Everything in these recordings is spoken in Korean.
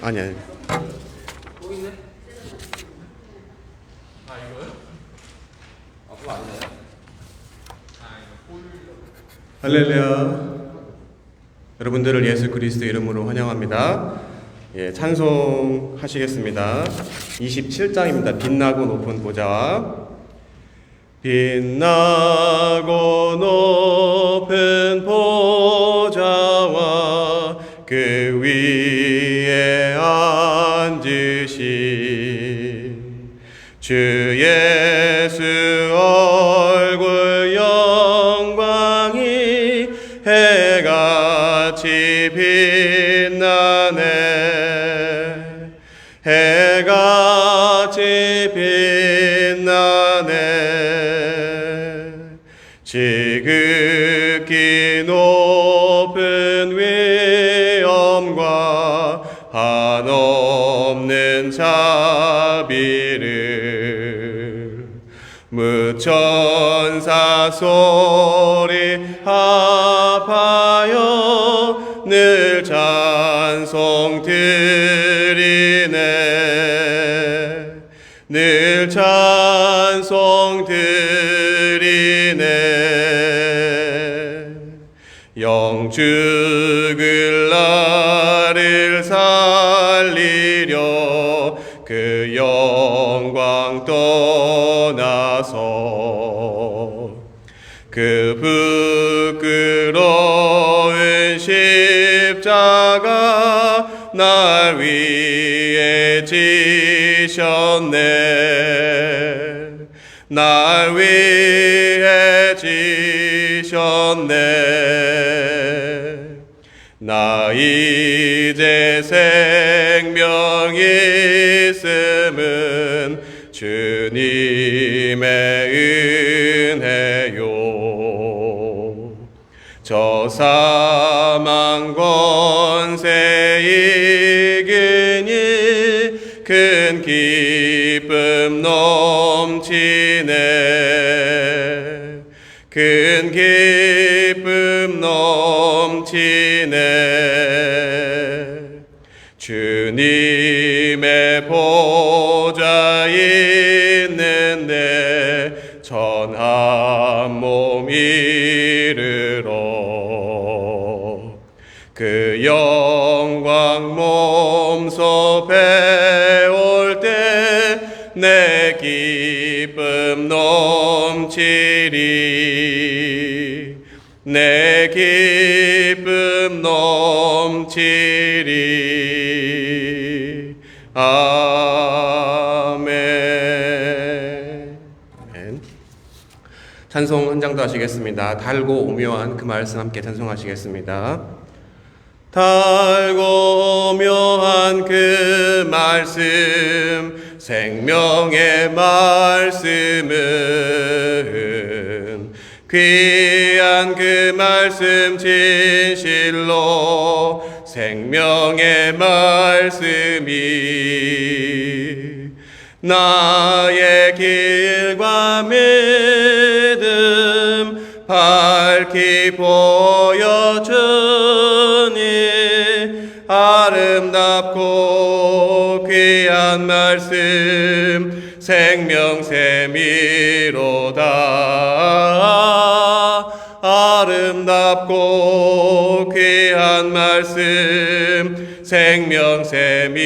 아니. 또 있네? 아 이거요? 아 그거 아니에요? 아 이거 할렐루야. 여러분들을 예수 그리스도 이름으로 환영합니다. 예, 찬송하시겠습니다. 27장입니다. 빛나고 높은 보좌와 빛나고 높은 보좌와 그 위에 앉으신 주 예수 얼굴 영광이 해같이 빛나네. 해같이 빛나네. 지극히 높은 위엄과 한없는 자비를 무천사 소리 합하여 늘 찬송 드리네. 늘 찬송 드리네. 영죽을 나를 살리려 그 영광 떠나서 그 부끄러운 십자가 날 위해 지셨네. 날 위해 지셨네. 나 이제 생명 있음은 주님의 은혜요. 저 사망 권세 이기니 큰 기쁨 넘치네. 큰 기쁨 넘치네. 주님의 보좌 있는데 전한 몸 이르러 그 영광 몸소 배울 때 내 기쁨 넘치리. 내 기쁨 넘치리. 아멘. 아멘. 찬송 한 장 더 하시겠습니다. 달고 오묘한 그 말씀 함께 찬송하시겠습니다. 달고 오묘한 그 말씀, 생명의 말씀은 귀한 그 말씀 진실로 생명의 말씀이 나의 길과 믿음 밝히 보여주니 아름답고 귀한 말씀 생명샘이로다. 아름답고 귀한 말씀 생명샘이로다.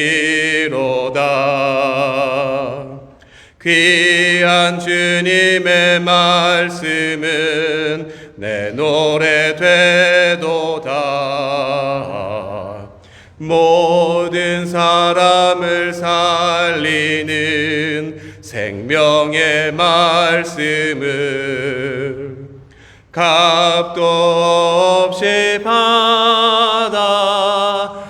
귀한 주님의 말씀은 내 노래 되도다. 모든 사람을 살리는 생명의 말씀을 값도 없이 받아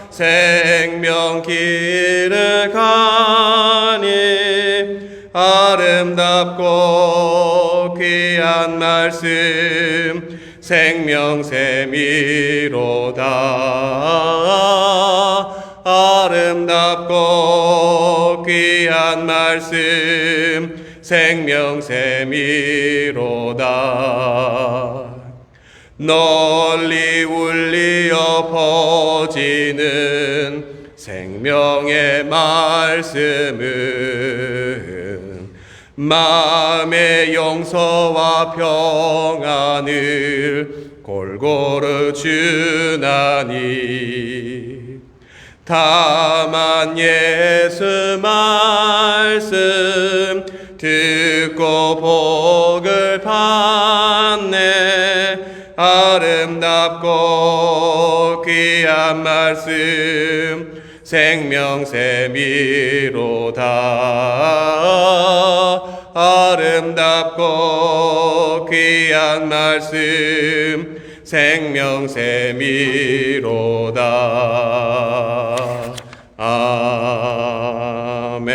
생명 길을 가니 아름답고 귀한 말씀 생명샘이로다. 아름답고 귀한 말씀 생명샘이로다. 널리 울리어 퍼지는 생명의 말씀은 마음의 용서와 평안을 골고루 주나니 다만 예수 말씀 듣고 복을 받네 아름답고 귀한 말씀 생명샘이로다 아름답고 귀한 말씀 생명샘이로다. 아멘.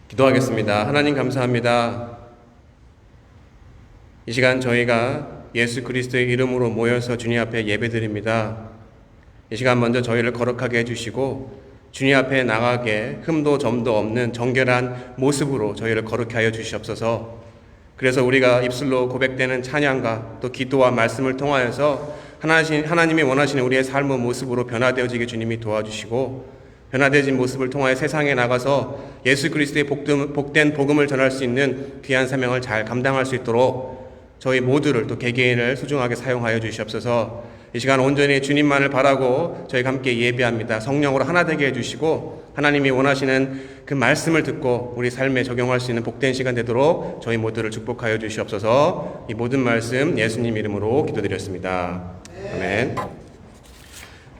기도하겠습니다. 하나님 감사합니다. 이 시간 저희가 예수 그리스도의 이름으로 모여서 주님 앞에 예배드립니다. 이 시간 먼저 저희를 거룩하게 해주시고 주님 앞에 나가게 흠도 점도 없는 정결한 모습으로 저희를 거룩히 하여 주시옵소서. 그래서 우리가 입술로 고백되는 찬양과 또 기도와 말씀을 통하여서 하나님이 원하시는 우리의 삶의 모습으로 변화되어지게 주님이 도와주시고 변화되어진 모습을 통하여 세상에 나가서 예수 그리스도의 복된 복음을 전할 수 있는 귀한 사명을 잘 감당할 수 있도록 저희 모두를 또 개개인을 소중하게 사용하여 주시옵소서. 이 시간 온전히 주님만을 바라고 저희가 함께 예배합니다. 성령으로 하나 되게 해주시고 하나님이 원하시는 그 말씀을 듣고 우리 삶에 적용할 수 있는 복된 시간 되도록 저희 모두를 축복하여 주시옵소서. 이 모든 말씀 예수님 이름으로 기도드렸습니다. 아멘.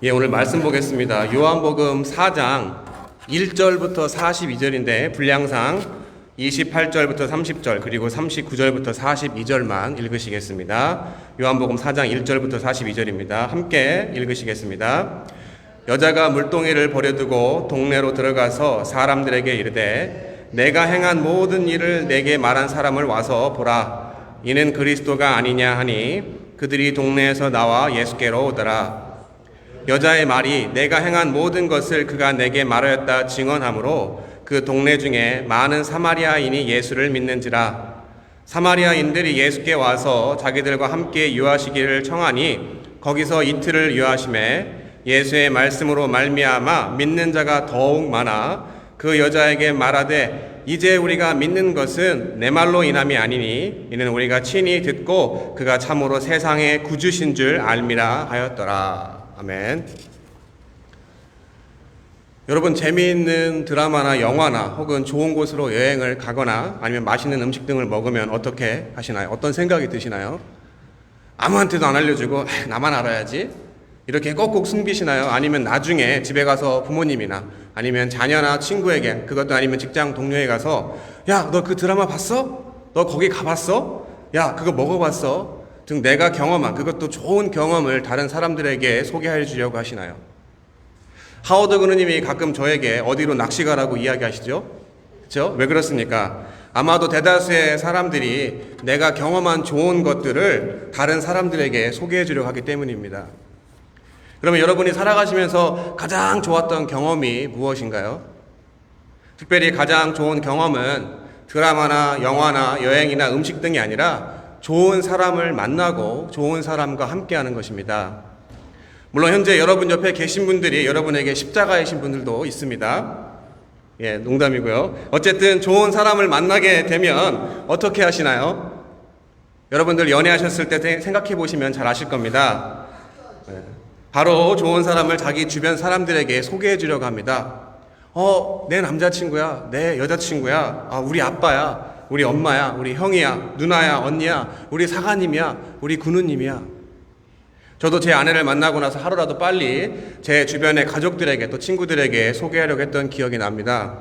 예, 오늘 말씀 보겠습니다. 요한복음 4장 1절부터 42절인데 분량상 28절부터 30절 그리고 39절부터 42절만 읽으시겠습니다. 요한복음 4장 1절부터 42절입니다. 함께 읽으시겠습니다. 여자가 물동이를 버려두고 동네로 들어가서 사람들에게 이르되 내가 행한 모든 일을 내게 말한 사람을 와서 보라. 이는 그리스도가 아니냐 하니 그들이 동네에서 나와 예수께로 오더라. 여자의 말이 내가 행한 모든 것을 그가 내게 말하였다 증언하므로 그 동네 중에 많은 사마리아인이 예수를 믿는지라. 사마리아인들이 예수께 와서 자기들과 함께 유하시기를 청하니 거기서 이틀을 유하심에 예수의 말씀으로 말미암아 믿는 자가 더욱 많아 그 여자에게 말하되 이제 우리가 믿는 것은 내 말로 인함이 아니니 이는 우리가 친히 듣고 그가 참으로 세상의 구주신 줄 알미라 하였더라. 아멘. 여러분 재미있는 드라마나 영화나 혹은 좋은 곳으로 여행을 가거나 아니면 맛있는 음식 등을 먹으면 어떻게 하시나요? 어떤 생각이 드시나요? 아무한테도 안 알려주고 나만 알아야지 이렇게 꼭꼭 숨기시나요? 아니면 나중에 집에 가서 부모님이나 아니면 자녀나 친구에게 그것도 아니면 직장 동료에 가서 야, 너 그 드라마 봤어? 너 거기 가봤어? 야, 그거 먹어봤어? 등 내가 경험한 그것도 좋은 경험을 다른 사람들에게 소개해 주려고 하시나요? 하워드 그누님이 가끔 저에게 어디로 낚시 가라고 이야기하시죠? 그렇죠? 왜 그렇습니까? 아마도 대다수의 사람들이 내가 경험한 좋은 것들을 다른 사람들에게 소개해 주려고 하기 때문입니다. 그러면 여러분이 살아가시면서 가장 좋았던 경험이 무엇인가요? 특별히 가장 좋은 경험은 드라마나 영화나 여행이나 음식 등이 아니라 좋은 사람을 만나고 좋은 사람과 함께하는 것입니다. 물론 현재 여러분 옆에 계신 분들이 여러분에게 십자가이신 분들도 있습니다. 예, 농담이고요. 어쨌든 좋은 사람을 만나게 되면 어떻게 하시나요? 여러분들 연애하셨을 때 생각해 보시면 잘 아실 겁니다. 바로 좋은 사람을 자기 주변 사람들에게 소개해 주려고 합니다. 내 남자친구야, 내 여자친구야, 우리 아빠야, 우리 엄마야, 우리 형이야, 누나야, 언니야, 우리 사가님이야, 우리 군우님이야. 저도 제 아내를 만나고 나서 하루라도 빨리 제 주변의 가족들에게 또 친구들에게 소개하려고 했던 기억이 납니다.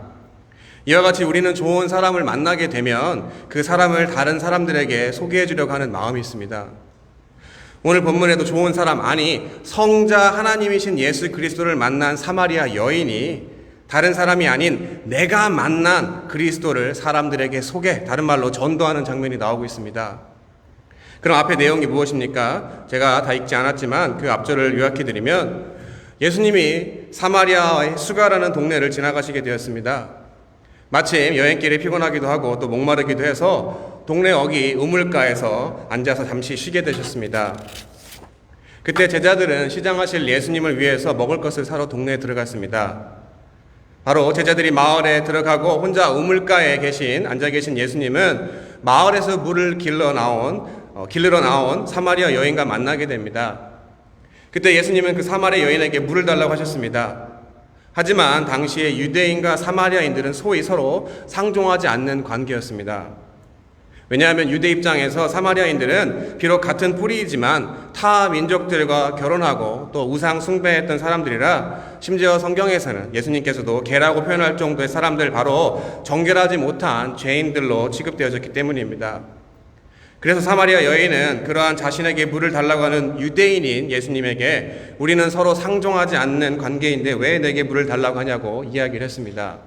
이와 같이 우리는 좋은 사람을 만나게 되면 그 사람을 다른 사람들에게 소개해 주려고 하는 마음이 있습니다. 오늘 본문에도 좋은 사람, 아니 성자 하나님이신 예수 그리스도를 만난 사마리아 여인이 다른 사람이 아닌 내가 만난 그리스도를 사람들에게 소개, 다른 말로 전도하는 장면이 나오고 있습니다. 그럼 앞에 내용이 무엇입니까? 제가 다 읽지 않았지만 그 앞절을 요약해드리면 예수님이 사마리아의 수가라는 동네를 지나가시게 되었습니다. 마침 여행길에 피곤하기도 하고 또 목마르기도 해서 동네 어귀 우물가에서 앉아서 잠시 쉬게 되셨습니다. 그때 제자들은 시장하실 예수님을 위해서 먹을 것을 사러 동네에 들어갔습니다. 바로 제자들이 마을에 들어가고 혼자 우물가에 앉아 계신 예수님은 마을에서 물을 길러 나온 사마리아 여인과 만나게 됩니다. 그때 예수님은 그 사마리아 여인에게 물을 달라고 하셨습니다. 하지만 당시에 유대인과 사마리아인들은 소위 서로 상종하지 않는 관계였습니다. 왜냐하면 유대 입장에서 사마리아인들은 비록 같은 뿌리이지만 타 민족들과 결혼하고 또 우상 숭배했던 사람들이라, 심지어 성경에서는 예수님께서도 개라고 표현할 정도의 사람들, 바로 정결하지 못한 죄인들로 취급되어졌기 때문입니다. 그래서 사마리아 여인은 그러한 자신에게 물을 달라고 하는 유대인인 예수님에게 우리는 서로 상종하지 않는 관계인데 왜 내게 물을 달라고 하냐고 이야기를 했습니다.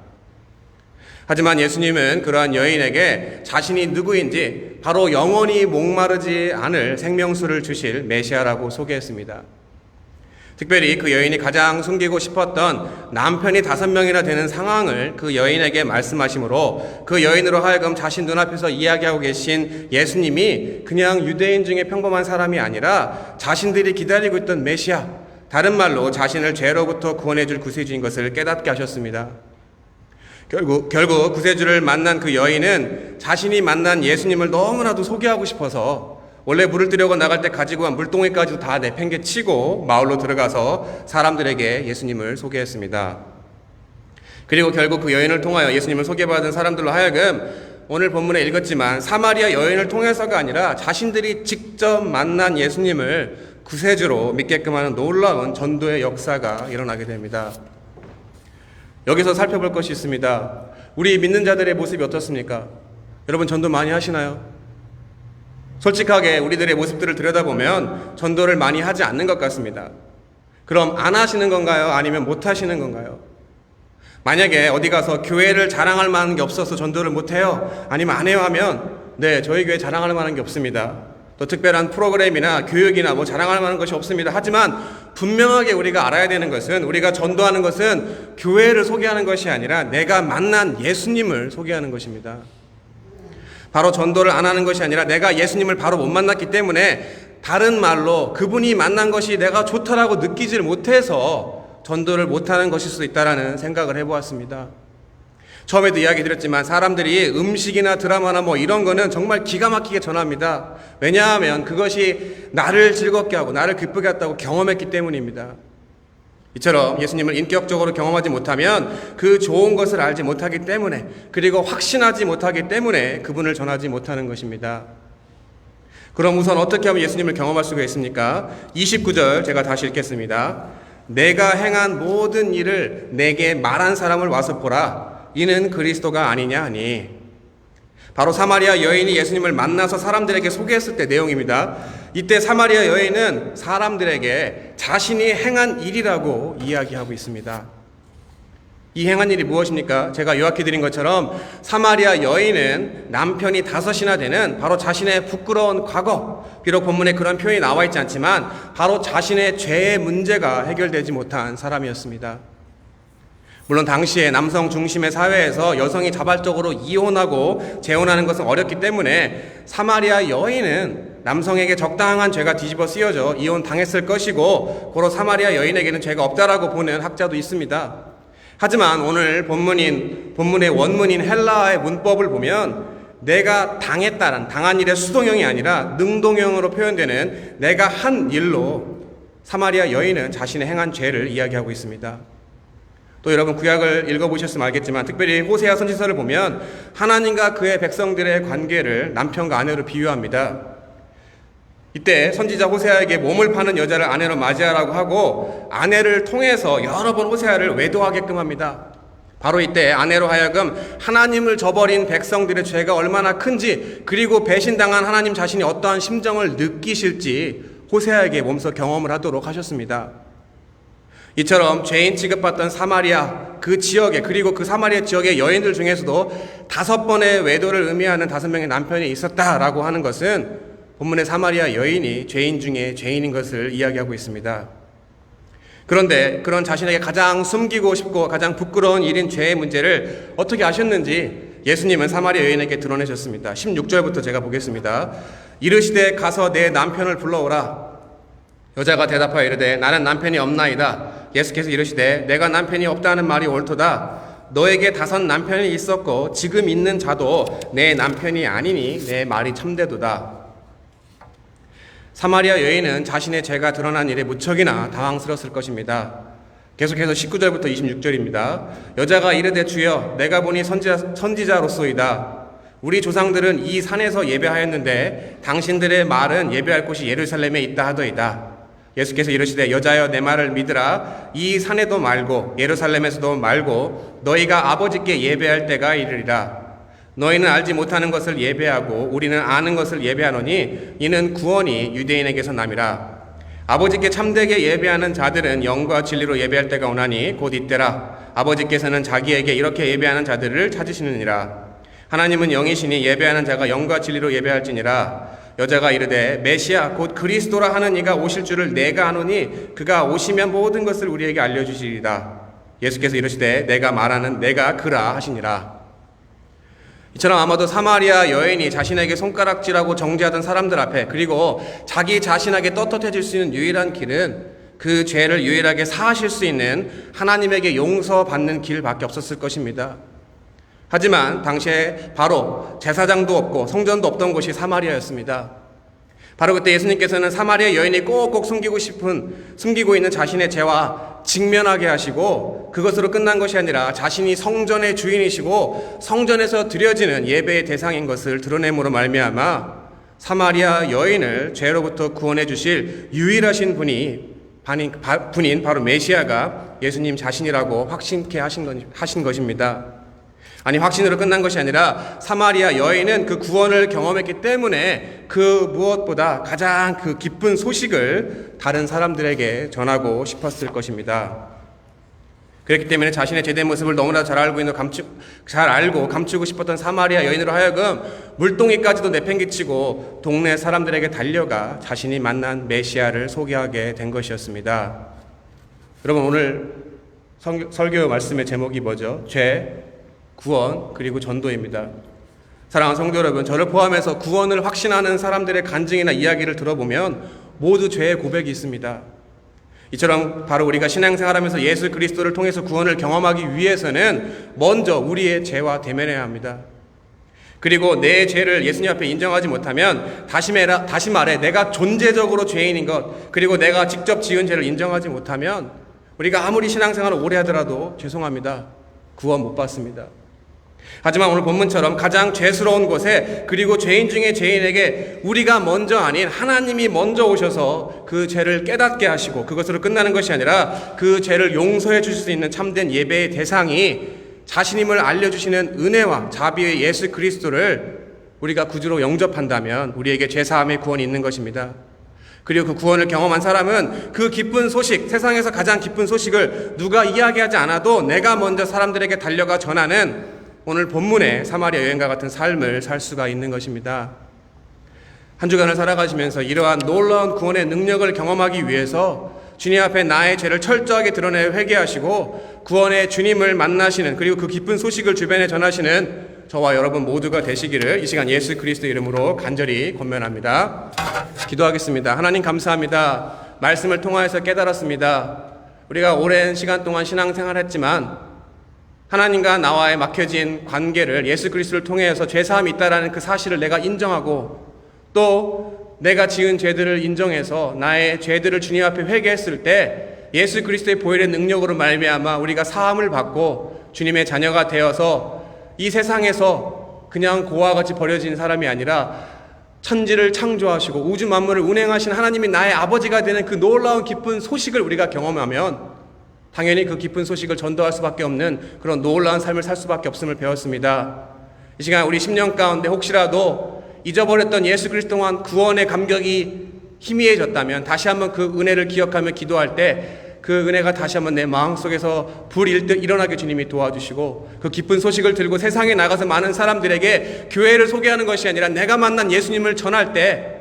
하지만 예수님은 그러한 여인에게 자신이 누구인지, 바로 영원히 목마르지 않을 생명수를 주실 메시아라고 소개했습니다. 특별히 그 여인이 가장 숨기고 싶었던 남편이 5명이나 되는 상황을 그 여인에게 말씀하심으로 그 여인으로 하여금 자신 눈앞에서 이야기하고 계신 예수님이 그냥 유대인 중에 평범한 사람이 아니라 자신들이 기다리고 있던 메시아, 다른 말로 자신을 죄로부터 구원해 줄 구세주인 것을 깨닫게 하셨습니다. 결국 구세주를 만난 그 여인은 자신이 만난 예수님을 너무나도 소개하고 싶어서 원래 물을 뜨려고 나갈 때 가지고 간 물동이까지도 다 내팽개치고 마을로 들어가서 사람들에게 예수님을 소개했습니다. 그리고 결국 그 여인을 통하여 예수님을 소개받은 사람들로 하여금 오늘 본문에 읽었지만 사마리아 여인을 통해서가 아니라 자신들이 직접 만난 예수님을 구세주로 믿게끔 하는 놀라운 전도의 역사가 일어나게 됩니다. 여기서 살펴볼 것이 있습니다. 우리 믿는 자들의 모습이 어떻습니까? 여러분, 전도 많이 하시나요? 솔직하게 우리들의 모습들을 들여다보면 전도를 많이 하지 않는 것 같습니다. 그럼 안 하시는 건가요? 아니면 못 하시는 건가요? 만약에 어디 가서 교회를 자랑할 만한 게 없어서 전도를 못 해요? 아니면 안 해요 하면, 네, 저희 교회 자랑할 만한 게 없습니다. 또 특별한 프로그램이나 교육이나 자랑할 만한 것이 없습니다. 하지만 분명하게 우리가 알아야 되는 것은, 우리가 전도하는 것은 교회를 소개하는 것이 아니라 내가 만난 예수님을 소개하는 것입니다. 바로 전도를 안 하는 것이 아니라 내가 예수님을 바로 못 만났기 때문에, 다른 말로 그분이 만난 것이 내가 좋다라고 느끼질 못해서 전도를 못하는 것일 수도 있다라는 생각을 해보았습니다. 처음에도 이야기 드렸지만 사람들이 음식이나 드라마나 이런 거는 정말 기가 막히게 전합니다. 왜냐하면 그것이 나를 즐겁게 하고 나를 기쁘게 했다고 경험했기 때문입니다. 이처럼 예수님을 인격적으로 경험하지 못하면 그 좋은 것을 알지 못하기 때문에, 그리고 확신하지 못하기 때문에 그분을 전하지 못하는 것입니다. 그럼 우선 어떻게 하면 예수님을 경험할 수가 있습니까? 29절 제가 다시 읽겠습니다. 내가 행한 모든 일을 내게 말한 사람을 와서 보라. 이는 그리스도가 아니냐 하니. 바로 사마리아 여인이 예수님을 만나서 사람들에게 소개했을 때 내용입니다. 이때 사마리아 여인은 사람들에게 자신이 행한 일이라고 이야기하고 있습니다. 이 행한 일이 무엇입니까? 제가 요약해 드린 것처럼 사마리아 여인은 남편이 5이나 되는 바로 자신의 부끄러운 과거, 비록 본문에 그런 표현이 나와 있지 않지만 바로 자신의 죄의 문제가 해결되지 못한 사람이었습니다. 물론 당시에 남성 중심의 사회에서 여성이 자발적으로 이혼하고 재혼하는 것은 어렵기 때문에 사마리아 여인은 남성에게 적당한 죄가 뒤집어 쓰여져 이혼 당했을 것이고, 고로 사마리아 여인에게는 죄가 없다라고 보는 학자도 있습니다. 하지만 오늘 본문의 원문인 헬라어의 문법을 보면 내가 당한 일의 수동형이 아니라 능동형으로 표현되는 내가 한 일로 사마리아 여인은 자신의 행한 죄를 이야기하고 있습니다. 또 여러분 구약을 읽어보셨으면 알겠지만 특별히 호세아 선지서를 보면 하나님과 그의 백성들의 관계를 남편과 아내로 비유합니다. 이때 선지자 호세아에게 몸을 파는 여자를 아내로 맞이하라고 하고 아내를 통해서 여러 번 호세아를 외도하게끔 합니다. 바로 이때 아내로 하여금 하나님을 저버린 백성들의 죄가 얼마나 큰지, 그리고 배신당한 하나님 자신이 어떠한 심정을 느끼실지 호세아에게 몸소 경험을 하도록 하셨습니다. 이처럼 죄인 취급받던 사마리아 그 지역에, 그리고 그 사마리아 지역의 여인들 중에서도 5번의 외도를 의미하는 5명의 남편이 있었다라고 하는 것은 본문의 사마리아 여인이 죄인 중에 죄인인 것을 이야기하고 있습니다. 그런데 그런 자신에게 가장 숨기고 싶고 가장 부끄러운 일인 죄의 문제를 어떻게 아셨는지 예수님은 사마리아 여인에게 드러내셨습니다. 16절부터 제가 보겠습니다. 이르시되 가서 내 남편을 불러오라. 여자가 대답하여 이르되 나는 남편이 없나이다. 예수께서 이르시되 내가 남편이 없다는 말이 옳도다. 너에게 5 남편이 있었고 지금 있는 자도 내 남편이 아니니 내 말이 참되도다. 사마리아 여인은 자신의 죄가 드러난 일에 무척이나 당황스러웠을 것입니다. 계속해서 19절부터 26절입니다. 여자가 이르되 주여 내가 보니 선지자로소이다. 우리 조상들은 이 산에서 예배하였는데 당신들의 말은 예배할 곳이 예루살렘에 있다 하더이다. 예수께서 이르시되 여자여 내 말을 믿으라. 이 산에도 말고 예루살렘에서도 말고 너희가 아버지께 예배할 때가 이르리라. 너희는 알지 못하는 것을 예배하고 우리는 아는 것을 예배하노니 이는 구원이 유대인에게서 남이라. 아버지께 참되게 예배하는 자들은 영과 진리로 예배할 때가 오나니 곧 이때라. 아버지께서는 자기에게 이렇게 예배하는 자들을 찾으시느니라. 하나님은 영이시니 예배하는 자가 영과 진리로 예배할지니라. 여자가 이르되 메시아 곧 그리스도라 하는 이가 오실 줄을 내가 아노니 그가 오시면 모든 것을 우리에게 알려주시리다. 예수께서 이르시되 내가 말하는 내가 그라 하시니라. 이처럼 아마도 사마리아 여인이 자신에게 손가락질하고 정죄하던 사람들 앞에 그리고 자기 자신에게 떳떳해질 수 있는 유일한 길은 그 죄를 유일하게 사하실 수 있는 하나님에게 용서받는 길밖에 없었을 것입니다. 하지만 당시에 바로 제사장도 없고 성전도 없던 곳이 사마리아였습니다. 바로 그때 예수님께서는 사마리아 여인이 꼭꼭 숨기고 있는 자신의 죄와 직면하게 하시고 그것으로 끝난 것이 아니라 자신이 성전의 주인이시고 성전에서 드려지는 예배의 대상인 것을 드러냄으로 말미암아 사마리아 여인을 죄로부터 구원해 주실 유일하신 분인 바로 메시아가 예수님 자신이라고 확신케 하신 것입니다. 아니 확신으로 끝난 것이 아니라 사마리아 여인은 그 구원을 경험했기 때문에 그 무엇보다 가장 그 기쁜 소식을 다른 사람들에게 전하고 싶었을 것입니다. 그렇기 때문에 자신의 제된 모습을 너무나 잘 알고 감추고 싶었던 사마리아 여인으로 하여금 물동이까지도 내팽개치고 동네 사람들에게 달려가 자신이 만난 메시아를 소개하게 된 것이었습니다. 여러분 오늘 설교 말씀의 제목이 뭐죠? 죄, 구원, 그리고 전도입니다. 사랑하는 성도 여러분, 저를 포함해서 구원을 확신하는 사람들의 간증이나 이야기를 들어보면 모두 죄의 고백이 있습니다. 이처럼 바로 우리가 신앙생활하면서 예수 그리스도를 통해서 구원을 경험하기 위해서는 먼저 우리의 죄와 대면해야 합니다. 그리고 내 죄를 예수님 앞에 인정하지 못하면 다시 말해 내가 존재적으로 죄인인 것 그리고 내가 직접 지은 죄를 인정하지 못하면 우리가 아무리 신앙생활을 오래 하더라도 죄송합니다. 구원 못 받습니다. 하지만 오늘 본문처럼 가장 죄스러운 곳에 그리고 죄인 중에 죄인에게 우리가 먼저 아닌 하나님이 먼저 오셔서 그 죄를 깨닫게 하시고 그것으로 끝나는 것이 아니라 그 죄를 용서해 주실 수 있는 참된 예배의 대상이 자신임을 알려주시는 은혜와 자비의 예수 그리스도를 우리가 구주로 영접한다면 우리에게 죄사함의 구원이 있는 것입니다. 그리고 그 구원을 경험한 사람은 그 기쁜 소식, 세상에서 가장 기쁜 소식을 누가 이야기하지 않아도 내가 먼저 사람들에게 달려가 전하는 오늘 본문의 사마리아 여인과 같은 삶을 살 수가 있는 것입니다. 한 주간을 살아가시면서 이러한 놀라운 구원의 능력을 경험하기 위해서 주님 앞에 나의 죄를 철저하게 드러내 회개하시고 구원의 주님을 만나시는 그리고 그 기쁜 소식을 주변에 전하시는 저와 여러분 모두가 되시기를 이 시간 예수 그리스도 이름으로 간절히 권면합니다. 기도하겠습니다. 하나님 감사합니다. 말씀을 통하여서 깨달았습니다. 우리가 오랜 시간 동안 신앙생활했지만 하나님과 나와의 막혀진 관계를 예수 그리스도를 통해서 죄사함이 있다라는 그 사실을 내가 인정하고 또 내가 지은 죄들을 인정해서 나의 죄들을 주님 앞에 회개했을 때 예수 그리스도의 보혈의 능력으로 말미암아 우리가 사함을 받고 주님의 자녀가 되어서 이 세상에서 그냥 고와 같이 버려진 사람이 아니라 천지를 창조하시고 우주 만물을 운행하신 하나님이 나의 아버지가 되는 그 놀라운 기쁜 소식을 우리가 경험하면 당연히 그 기쁜 소식을 전도할 수밖에 없는 그런 놀라운 삶을 살 수밖에 없음을 배웠습니다. 이 시간 우리 10년 가운데 혹시라도 잊어버렸던 예수 그리스도 동안 구원의 감격이 희미해졌다면 다시 한번 그 은혜를 기억하며 기도할 때 그 은혜가 다시 한번 내 마음속에서 불일듯 일어나게 주님이 도와주시고 그 기쁜 소식을 들고 세상에 나가서 많은 사람들에게 교회를 소개하는 것이 아니라 내가 만난 예수님을 전할 때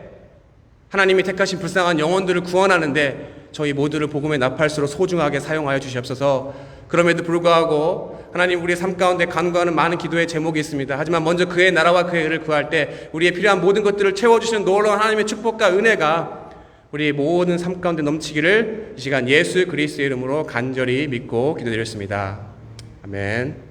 하나님이 택하신 불쌍한 영혼들을 구원하는데 저희 모두를 복음의 나팔수로 소중하게 사용하여 주시옵소서. 그럼에도 불구하고 하나님 우리의 삶 가운데 간구하는 많은 기도의 제목이 있습니다. 하지만 먼저 그의 나라와 그의 의를 구할 때 우리의 필요한 모든 것들을 채워주시는 놀라운 하나님의 축복과 은혜가 우리 모든 삶 가운데 넘치기를 이 시간 예수 그리스도의 이름으로 간절히 믿고 기도드렸습니다. 아멘.